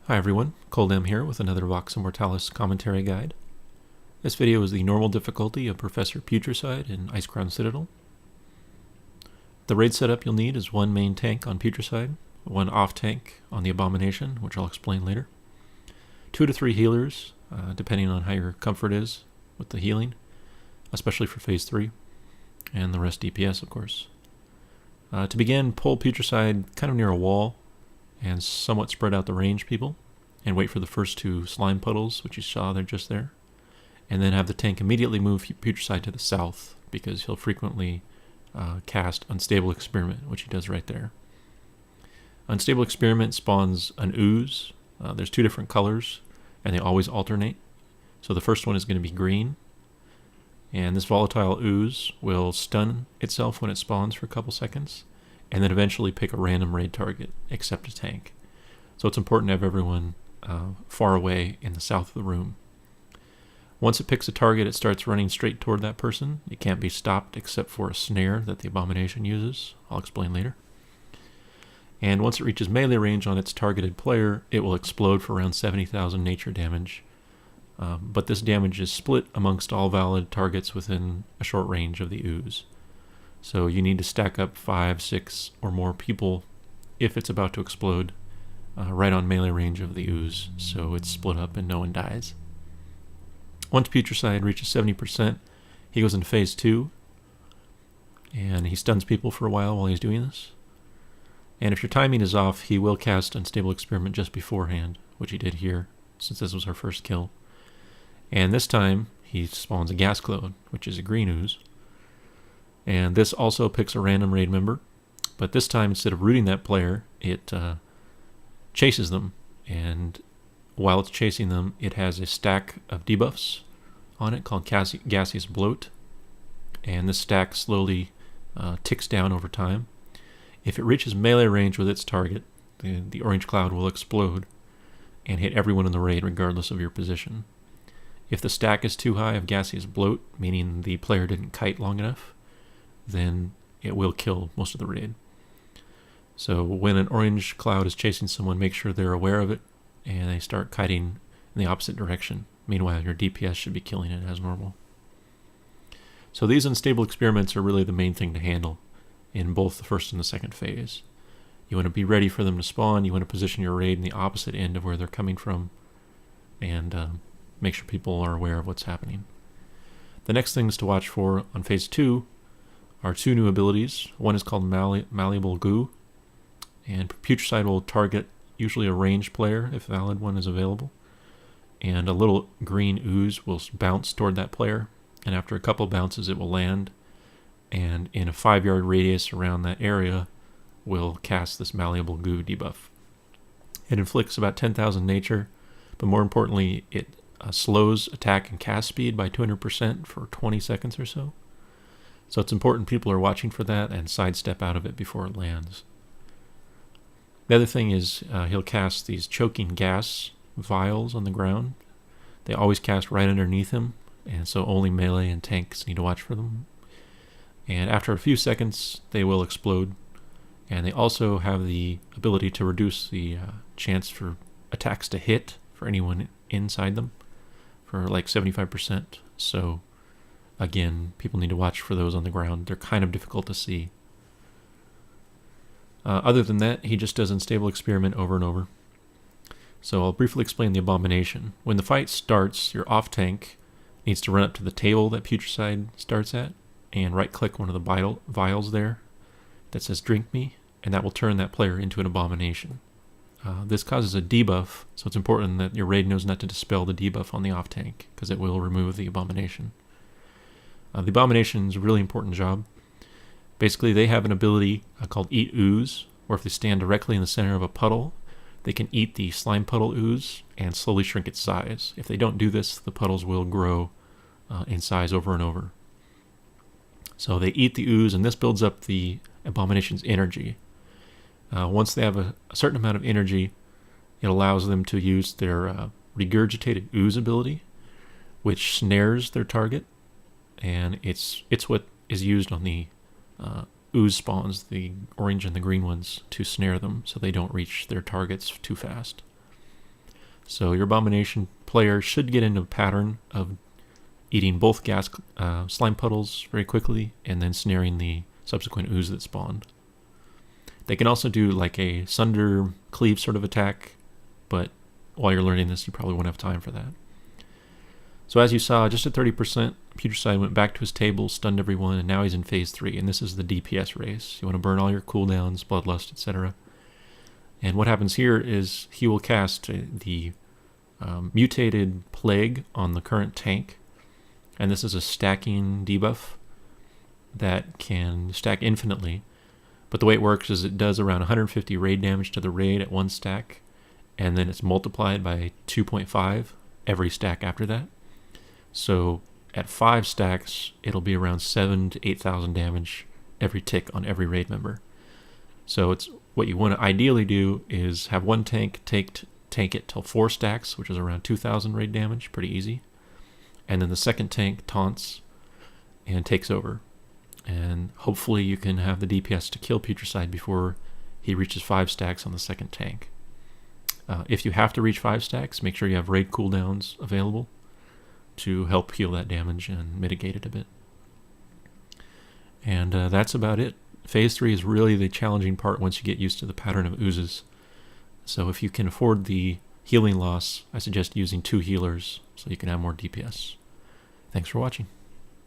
Hi everyone, Coldam here with another VOX Immortalis commentary guide. This video is the normal difficulty of Professor Putricide in Icecrown Citadel. The raid setup you'll need is one main tank on Putricide, one off tank on the Abomination, which I'll explain later, 2 to 3 healers, depending on how your comfort is with the healing, especially for Phase 3, and the rest DPS of course. To begin, pull Putricide kind of near a wall and somewhat spread out the range people, and wait for the first 2 slime puddles, which you saw there just there, and then have the tank immediately move Putricide to the south, because he'll frequently cast Unstable Experiment, which he does right there. Unstable Experiment spawns an ooze. There's 2 different colors, and they always alternate. So the first one is going to be green, and this volatile ooze will stun itself when it spawns for a couple seconds, and then eventually pick a random raid target, except a tank. So it's important to have everyone far away in the south of the room. Once it picks a target, it starts running straight toward that person. It can't be stopped except for a snare that the Abomination uses. I'll explain later. And once it reaches melee range on its targeted player, it will explode for around 70,000 nature damage. But this damage is split amongst all valid targets within a short range of the ooze. So you need to stack up 5, 6, or more people if it's about to explode right on melee range of the ooze, so it's split up and no one dies. Once Putricide reaches 70%, he goes into Phase 2, and he stuns people for a while he's doing this. And if your timing is off, he will cast Unstable Experiment just beforehand, which he did here, since this was our first kill. And this time, he spawns a gas cloud, which is a green ooze. And this also picks a random raid member, but this time instead of rooting that player, it chases them, and while it's chasing them, it has a stack of debuffs on it called Gaseous Bloat, and this stack slowly ticks down over time. If it reaches melee range with its target, the orange cloud will explode and hit everyone in the raid regardless of your position. If the stack is too high of Gaseous Bloat, meaning the player didn't kite long enough, then it will kill most of the raid. So when an orange cloud is chasing someone, make sure they're aware of it and they start kiting in the opposite direction. Meanwhile, your DPS should be killing it as normal. So these unstable experiments are really the main thing to handle in both the first and the second phase. You want to be ready for them to spawn, you want to position your raid in the opposite end of where they're coming from, and make sure people are aware of what's happening. The next things to watch for on Phase 2 are 2 new abilities. One is called Malleable Goo, and Putricide will target usually a ranged player if valid one is available, and a little green ooze will bounce toward that player, and after a couple bounces it will land, and in a 5-yard radius around that area will cast this Malleable Goo debuff. It inflicts about 10,000 nature, but more importantly it slows attack and cast speed by 200% for 20 seconds or so. So it's important people are watching for that and sidestep out of it before it lands. The other thing is he'll cast these choking gas vials on the ground. They always cast right underneath him, and so only melee and tanks need to watch for them. And after a few seconds, they will explode. And they also have the ability to reduce the chance for attacks to hit for anyone inside them for like 75%. So again, people need to watch for those on the ground. They're kind of difficult to see. Other than that, he just does Unstable Experiment over and over. So I'll briefly explain the Abomination. When the fight starts, your off-tank needs to run up to the table that Putricide starts at and right-click one of the vials there that says Drink Me, and that will turn that player into an Abomination. This causes a debuff, so it's important that your raid knows not to dispel the debuff on the off-tank, because it will remove the Abomination. The Abomination is a really important job. Basically, they have an ability called Eat Ooze, where if they stand directly in the center of a puddle, they can eat the slime puddle ooze and slowly shrink its size. If they don't do this, the puddles will grow in size over and over. So they eat the ooze, and this builds up the Abomination's energy. Once they have a certain amount of energy, it allows them to use their Regurgitated Ooze ability, which snares their target, and it's what is used on the ooze spawns, the orange and the green ones, to snare them so they don't reach their targets too fast. So your Abomination player should get into a pattern of eating both gas slime puddles very quickly and then snaring the subsequent ooze that spawned. They can also do like a Sunder Cleave sort of attack, but while you're learning this, you probably won't have time for that. So as you saw, just at 30%, Putricide went back to his table, stunned everyone, and now he's in phase 3, and this is the DPS race. You want to burn all your cooldowns, Bloodlust, etc. And what happens here is he will cast the mutated Plague on the current tank, and this is a stacking debuff that can stack infinitely. But the way it works is it does around 150 raid damage to the raid at 1 stack, and then it's multiplied by 2.5 every stack after that. So at 5 stacks, it'll be around 7,000 to 8,000 damage every tick on every raid member. So it's what you want to ideally do is have one tank tank it till 4 stacks, which is around 2,000 raid damage, pretty easy. And then the second tank taunts and takes over. And hopefully you can have the DPS to kill Putricide before he reaches 5 stacks on the second tank. If you have to reach 5 stacks, make sure you have raid cooldowns available to help heal that damage and mitigate it a bit. And that's about it. Phase 3 is really the challenging part once you get used to the pattern of oozes. So if you can afford the healing loss, I suggest using 2 healers so you can have more DPS. Thanks for watching.